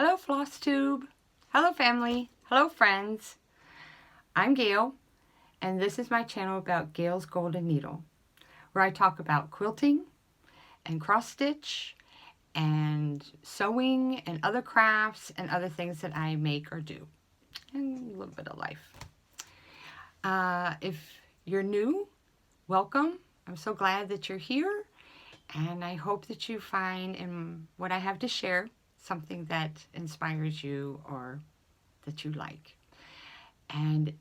Hello Floss Tube. Hello family. Hello friends. I'm Gail, and this is my channel about Gail's Golden Needle, where I talk about quilting and cross stitch and sewing and other crafts and other things that I make or do, and a little bit of life. If you're new, welcome. I'm so glad that you're here, and I hope that you find in what I have to share something that inspires you or that you like. And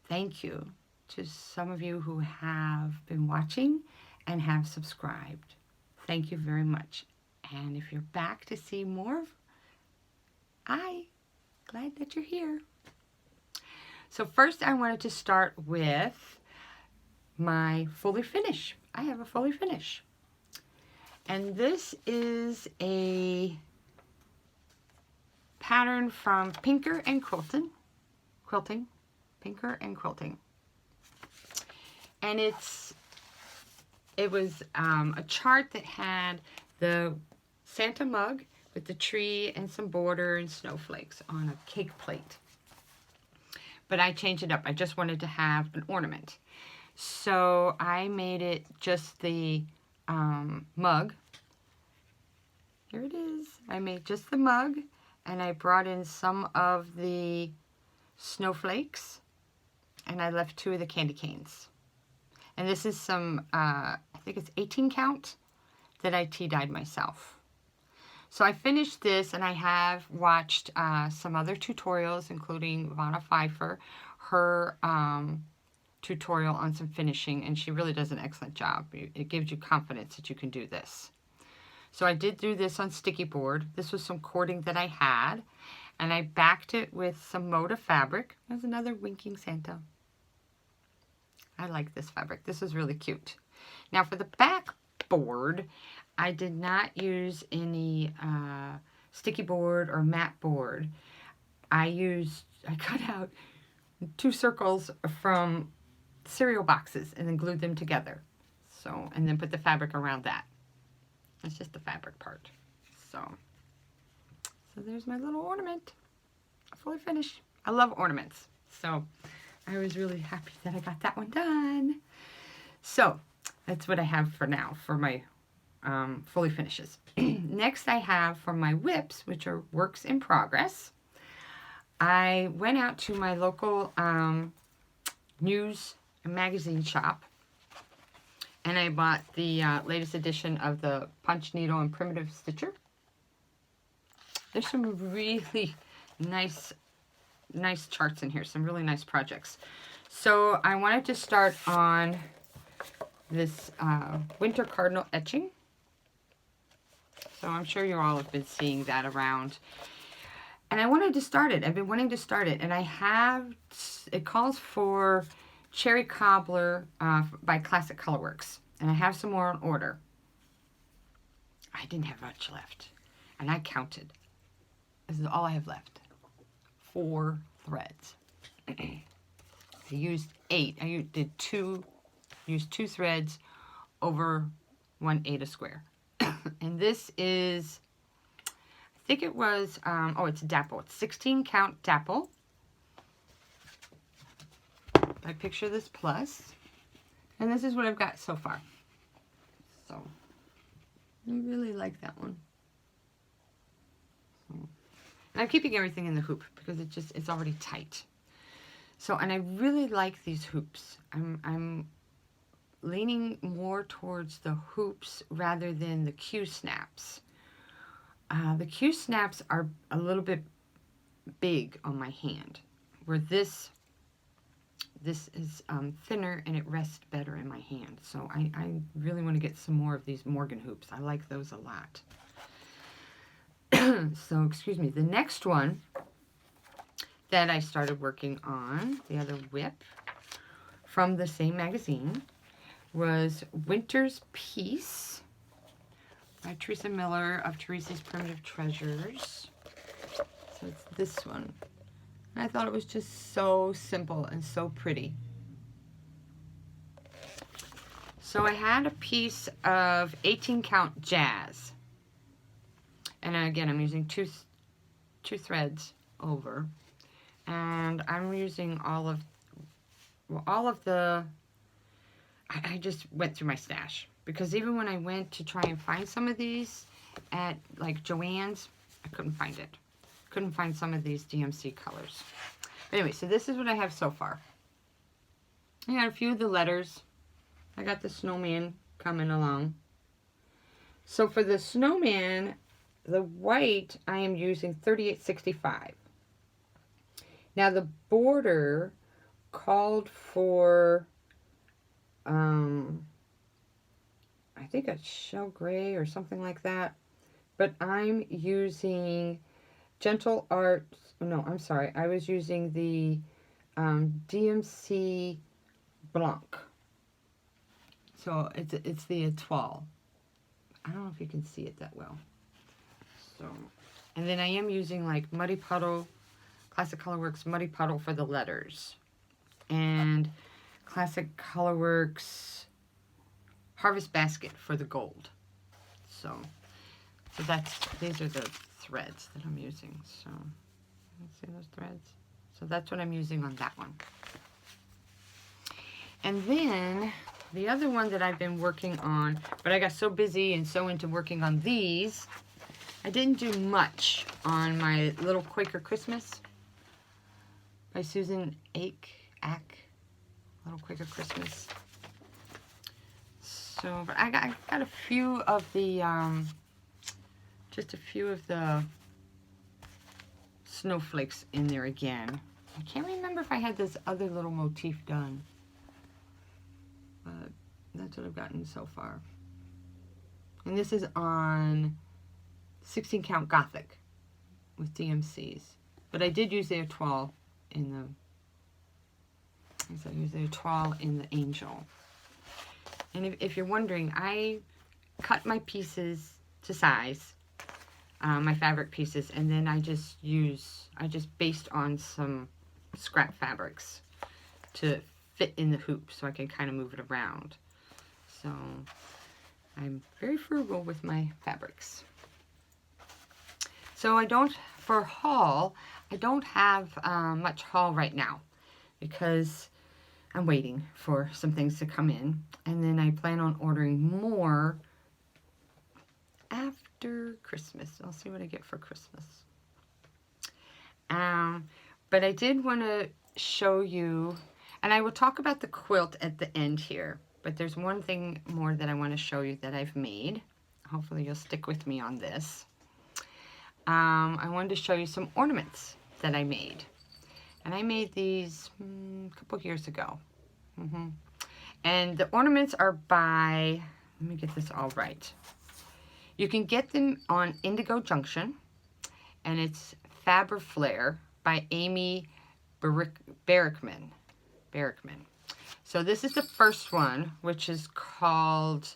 thank you to some of you who have been watching and have subscribed. Thank you very much. And if you're back to see more, I'm glad that you're here. So first I wanted to start with my fully finish. I have a fully finish. And this is a pattern from Pinker and Quilting. Pinker and Quilting. And it was a chart that had the Santa mug with the tree and some border and snowflakes on a cake plate. But I changed it up. I just wanted to have an ornament. So I made it just the mug. Here it is. I made just the mug, and I brought in some of the snowflakes, and I left 2 of the candy canes. And this is some, I think it's 18 count that I tea-dyed myself. So I finished this, and I have watched some other tutorials, including Vanna Pfeiffer, her tutorial on some finishing, and she really does an excellent job. It gives you confidence that you can do this. So I did do this on sticky board. This was some cording that I had, and I backed it with some Moda fabric. There's another winking Santa. I like this fabric. This is really cute. Now for the back board, I did not use any sticky board or matte board. I cut out 2 circles from cereal boxes and then glued them together. So, and then put the fabric around that. It's just the fabric part. So there's my little ornament. Fully finished. I love ornaments. So I was really happy that I got that one done. So that's what I have for now for my fully finishes. Next I have for my whips, which are works in progress. I went out to my local news and magazine shop, and I bought the latest edition of the Punch Needle and Primitive Stitcher. There's some really nice charts in here, some really nice projects. So I wanted to start on this Winter Cardinal etching. So I'm sure you all have been seeing that around. And I wanted to start it. I've been wanting to start it. And I have, it calls for Cherry Cobbler by Classic Colorworks. And I have some more on order. I didn't have much left. And I counted. This is all I have left. 4 threads. I used 8. I used 2 threads over 1/8 a square. And this is, I think it was, oh, it's dapple. It's 16 count dapple. I picture this plus. And this is what I've got so far. So, I really like that one. So, and I'm keeping everything in the hoop because it's already tight. So, and I really like these hoops. I'm leaning more towards the hoops rather than the Q-snaps. The Q-snaps are a little bit big on my hand, where this is thinner and it rests better in my hand. So I really want to get some more of these Morgan hoops. I like those a lot. So, excuse me. The next one that I started working on, the other whip, from the same magazine, was Winter's Peace by Teresa Miller of Teresa's Primitive Treasures. So it's this one. And I thought it was just so simple and so pretty. So I had a piece of 18 count jazz. And again, I'm using 2 threads over, and I'm using all of the, I just went through my stash, because even when I went to try and find some of these at like Joann's, I couldn't find it. Couldn't find some of these DMC colors. But anyway, so this is what I have so far. I got a few of the letters. I got the snowman coming along. So for the snowman, the white, I am using 3865. Now the border called for, I think a shell gray or something like that. But I'm using Gentle Arts. No, I'm sorry. I was using the DMC Blanc. So it's the Étoile. I don't know if you can see it that well. So, and then I am using like Muddy Puddle, Classic Colorworks Muddy Puddle for the letters, and Classic Colorworks Harvest Basket for the gold. So these are the threads that I'm using. So see those threads? So that's what I'm using on that one. And then the other one that I've been working on, but I got so busy and so into working on these, I didn't do much on my little Quaker Christmas by Susan Ack, Little Quaker Christmas. So, but I got a few of the, just a few of the snowflakes in there again. I can't remember if I had this other little motif done. But that's what I've gotten so far. And this is on 16 count Gothic with DMCs. But I did use the Étoile in the, I used the Étoile in the Angel. And if you're wondering, I cut my pieces to size, my fabric pieces, and then I just based on some scrap fabrics to fit in the hoop so I can kind of move it around. So I'm very frugal with my fabrics. So for haul, I don't have much haul right now because I'm waiting for some things to come in. And then I plan on ordering more after Christmas. I'll see what I get for Christmas. But I did want to show you, and I will talk about the quilt at the end here, but there's one thing more that I want to show you that I've made. Hopefully you'll stick with me on this. I wanted to show you some ornaments that I made. And I made these a couple years ago. And the ornaments are by, let me get this all right. You can get them on Indigo Junction, and it's Faber-Flair by Amy Barrickman. So this is the first one, which is called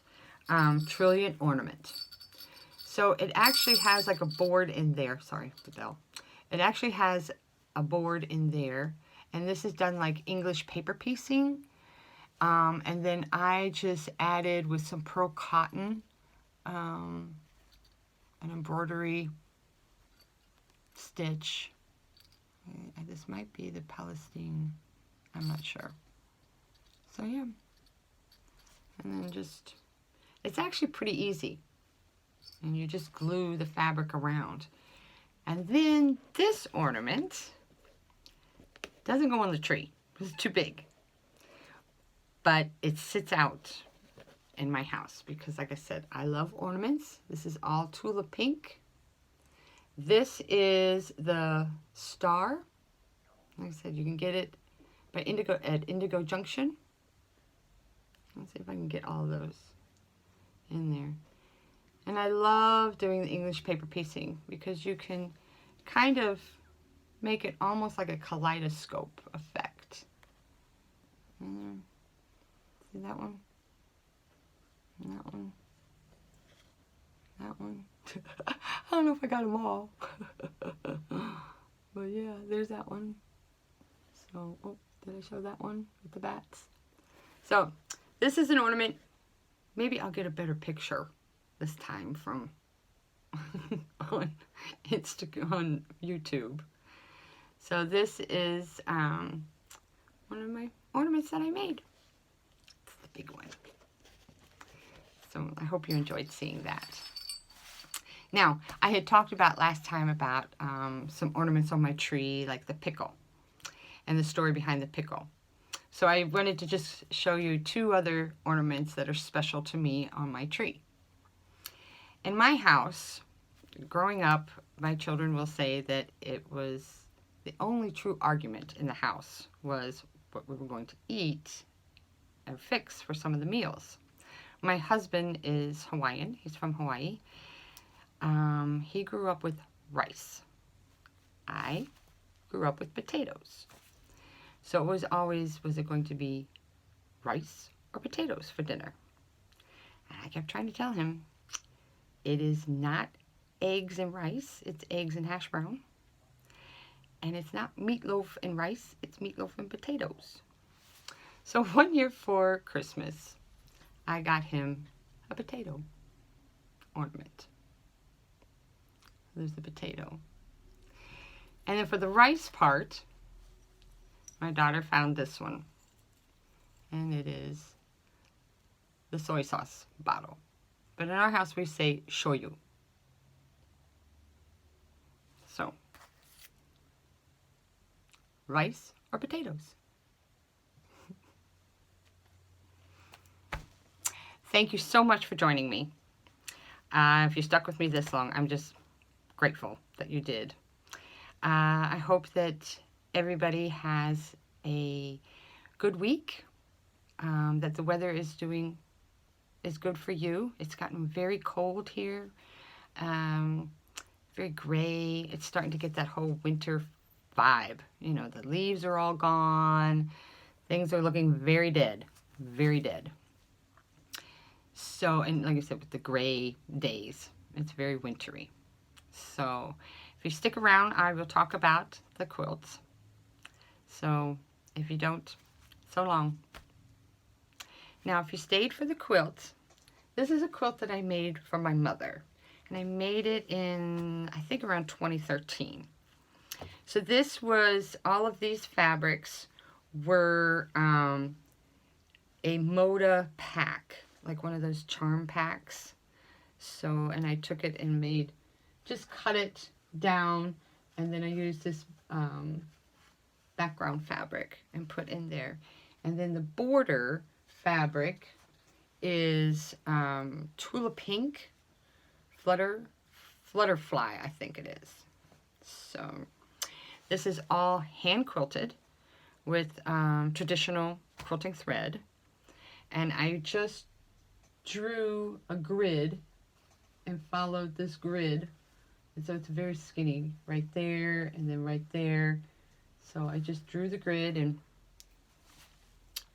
Trilliant Ornament. So it actually has like a board in there. Sorry, the bell. It actually has a board in there, and this is done like English paper piecing. And then I just added with some pearl cotton, an embroidery stitch. This might be the Palestine, I'm not sure. So yeah, and then just, it's actually pretty easy. And you just glue the fabric around. And then this ornament doesn't go on the tree. It's too big. But it sits out in my house because, like I said, I love ornaments. This is all Tulip Pink. This is the star. Like I said, you can get it by Indigo Junction. Let's see if I can get all of those in there. And I love doing the English paper piecing because you can kind of make it almost like a kaleidoscope effect. See that one? And that one? That one? I don't know if I got them all. But yeah, there's that one. So, oh, did I show that one with the bats? So, this is an ornament. Maybe I'll get a better picture this time from on. on YouTube. So this is one of my ornaments that I made. It's the big one. So I hope you enjoyed seeing that. Now, I had talked about last time about some ornaments on my tree, like the pickle, and the story behind the pickle. So I wanted to just show you two other ornaments that are special to me on my tree. In my house, growing up, my children will say that it was the only true argument in the house was what we were going to eat and fix for some of the meals. My husband is Hawaiian. He's from Hawaii. He grew up with rice. I grew up with potatoes. So it was always, was it going to be rice or potatoes for dinner? And I kept trying to tell him, it is not eggs and rice, it's eggs and hash brown. And it's not meatloaf and rice, it's meatloaf and potatoes. So one year for Christmas, I got him a potato ornament. There's the potato. And then for the rice part, my daughter found this one. And it is the soy sauce bottle. But in our house we say shoyu. So, rice or potatoes? Thank you so much for joining me. If you stuck with me this long, I'm just grateful that you did. I hope that everybody has a good week, that the weather is good for you. It's gotten very cold here, very gray. It's starting to get that whole winter vibe. You know, the leaves are all gone. Things are looking very dead, very dead. So, and like I said, with the gray days, it's very wintry. So, if you stick around, I will talk about the quilts. So, if you don't, so long. Now, if you stayed for the quilt, this is a quilt that I made for my mother. And I made it in, I think, around 2013. So this was, all of these fabrics were a Moda pack, like one of those charm packs. So, and I took it and made, just cut it down, and then I used this background fabric and put in there. And then the border fabric is Tula Pink Flutterfly, I think it is. So this is all hand quilted with traditional quilting thread, and I just drew a grid and followed this grid, and so it's very skinny right there and then right there. So I just drew the grid and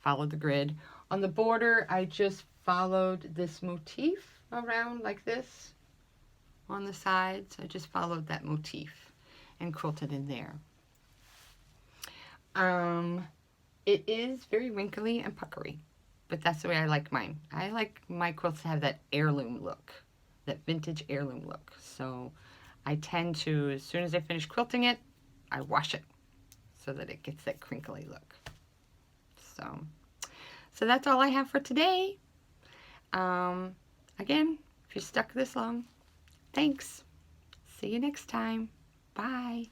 followed the grid. On the border, I just followed this motif around like this on the sides. I just followed that motif and quilted in there. It is very wrinkly and puckery, but that's the way I like mine. I like my quilts to have that heirloom look, that vintage heirloom look. So I tend to, as soon as I finish quilting it, I wash it so that it gets that crinkly look. So that's all I have for today. Again, if you stuck this long, thanks. See you next time. Bye.